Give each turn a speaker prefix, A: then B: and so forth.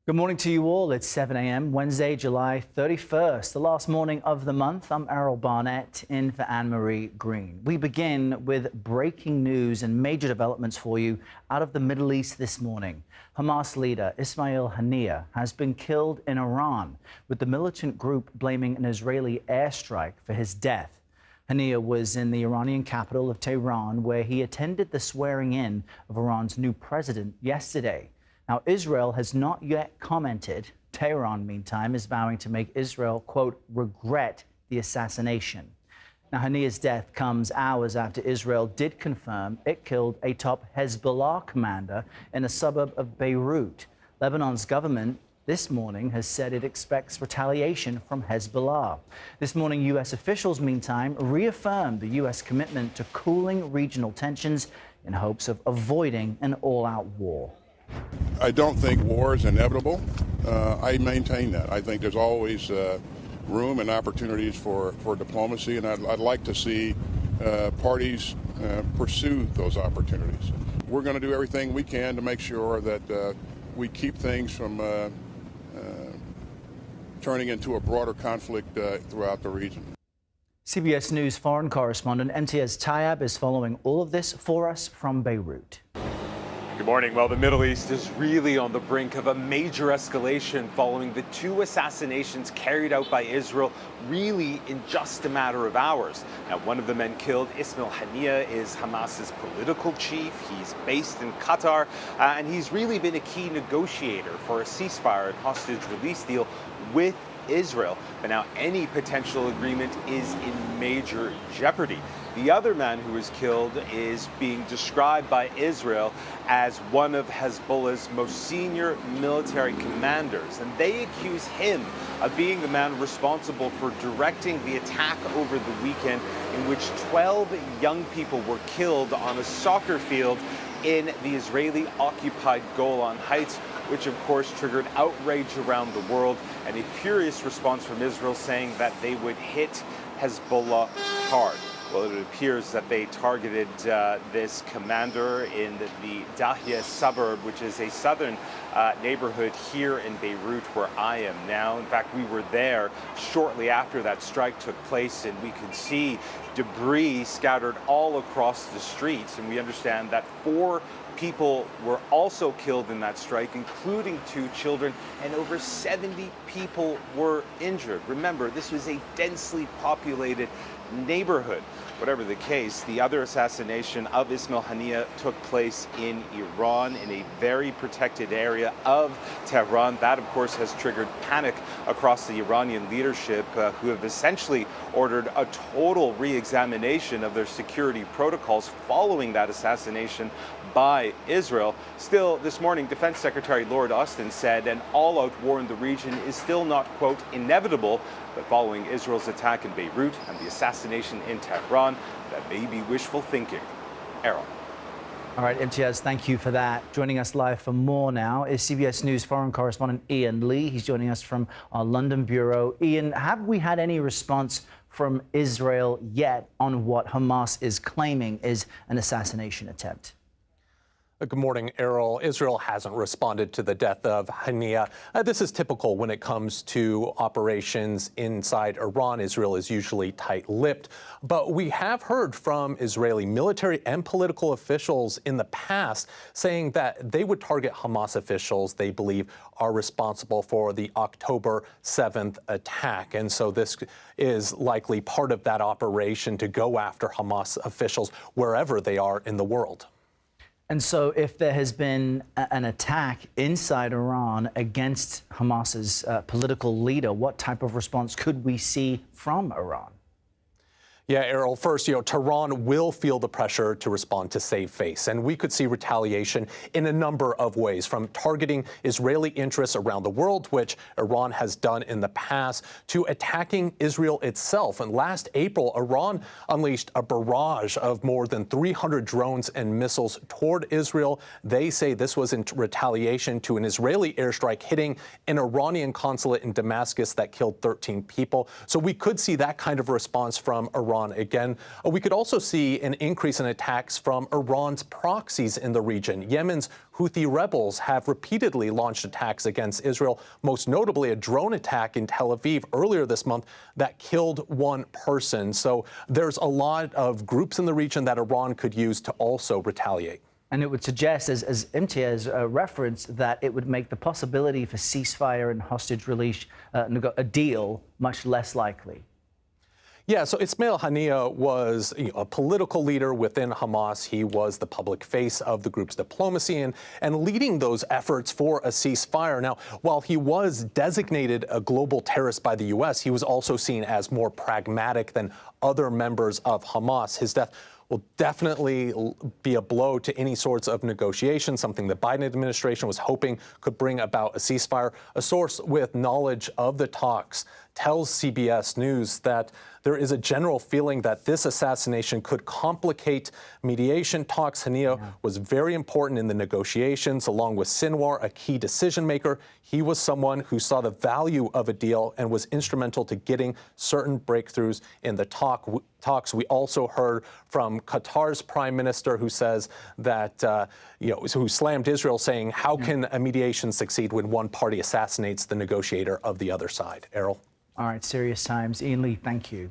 A: Good morning to you all. It's 7 a.m. Wednesday, July 31st, the last morning of the month. I'm Errol Barnett in for Anne-Marie Green. We begin with breaking news and major developments for you out of the Middle East this morning. Hamas leader Ismail Haniyeh has been killed in Iran, with the militant group blaming an Israeli airstrike for his death. Haniyeh was in the Iranian capital of Tehran, where he attended the swearing-in of Iran's new president yesterday. Now, Israel has not yet commented. Tehran, meantime, is vowing to make Israel, quote, regret the assassination. Now, Haniyeh's death comes hours after Israel did confirm it killed a top Hezbollah commander in a suburb of Beirut. Lebanon's government this morning has said it expects retaliation from Hezbollah. This morning, U.S. officials, meantime, reaffirmed the U.S. commitment to cooling regional tensions in hopes of avoiding an all-out war.
B: I don't think war is inevitable. I maintain that. I think there's always room and opportunities for diplomacy, and I'd like to see parties pursue those opportunities. We're going to do everything we can to make sure that we keep things from turning into a broader conflict throughout the region.
A: CBS News foreign correspondent Imtiaz Tyab is following all of this for us from Beirut.
C: Good morning. Well, the Middle East is really on the brink of a major escalation following the two assassinations carried out by Israel really in just a matter of hours. Now, one of the men killed, Ismail Haniyeh, is Hamas's political chief. He's based in Qatar, and he's really been a key negotiator for a ceasefire and hostage release deal with Israel. But now any potential agreement is in major jeopardy. The other man who was killed is being described by Israel as one of Hezbollah's most senior military commanders, and they accuse him of being the man responsible for directing the attack over the weekend in which 12 young people were killed on a soccer field in the Israeli-occupied Golan Heights, which of course triggered outrage around the world and a furious response from Israel saying that they would hit Hezbollah hard. Well, it appears that they targeted this commander in the Dahya suburb, which is a southern neighborhood here in Beirut, where I am now. In fact, we were there shortly after that strike took place, and we could see debris scattered all across the streets. And we understand that 4 people were also killed in that strike, including 2 children, and over 70 people were injured. Remember, this was a densely populated neighborhood. Whatever the case, the other assassination of Ismail Haniyeh took place in Iran, in a very protected area of Tehran. That, of course, has triggered panic across the Iranian leadership, who have essentially ordered a total re-examination of their security protocols following that assassination by Israel. Still, this morning, Defense Secretary Lord Austin said an all-out war in the region is still not, quote, inevitable, but following Israel's attack in Beirut and the assassination in Tehran, that may be wishful thinking. Errol.
A: All right, Imtiaz, thank you for that. Joining us live for more now is CBS News foreign correspondent Ian Lee. He's joining us from our London bureau. Ian, have we had any response from Israel yet on what Hamas is claiming is an assassination attempt?
D: Good morning, Errol. Israel hasn't responded to the death of Haniyeh. This is typical when it comes to operations inside Iran. Israel is usually tight-lipped. But we have heard from Israeli military and political officials in the past saying that they would target Hamas officials they believe are responsible for the October 7th attack. And so this is likely part of that operation to go after Hamas officials wherever they are in the world.
A: And so if there has been an attack inside Iran against Hamas's political leader, what type of response could we see from Iran?
D: Yeah, Errol, first, Tehran will feel the pressure to respond to save face, and we could see retaliation in a number of ways, from targeting Israeli interests around the world, which Iran has done in the past, to attacking Israel itself. And last April, Iran unleashed a barrage of more than 300 drones and missiles toward Israel. They say this was in retaliation to an Israeli airstrike hitting an Iranian consulate in Damascus that killed 13 people. So we could see that kind of response from Iran Iran again. We could also see an increase in attacks from Iran's proxies in the region. Yemen's Houthi rebels have repeatedly launched attacks against Israel, most notably a drone attack in Tel Aviv earlier this month that killed one person. So there's a lot of groups in the region that Iran could use to also retaliate.
A: And it would suggest, as Imtiaz referenced, that it would make the possibility for ceasefire and hostage release a deal much less likely.
D: Yeah, so Ismail Haniyeh was a political leader within Hamas. He was the public face of the group's diplomacy and leading those efforts for a ceasefire. Now, while he was designated a global terrorist by the U.S., he was also seen as more pragmatic than other members of Hamas. His death will definitely be a blow to any sorts of negotiation, something the Biden administration was hoping could bring about a ceasefire. A source with knowledge of the talks tells CBS News that there is a general feeling that this assassination could complicate mediation talks. Haniyeh was very important in the negotiations, along with Sinwar, a key decision maker. He was someone who saw the value of a deal and was instrumental to getting certain breakthroughs in the talks. We also heard from Qatar's prime minister, who says that, who slammed Israel, saying, how can a mediation succeed when one party assassinates the negotiator of the other side? Errol?
A: All right, serious times. Ian Lee, thank you.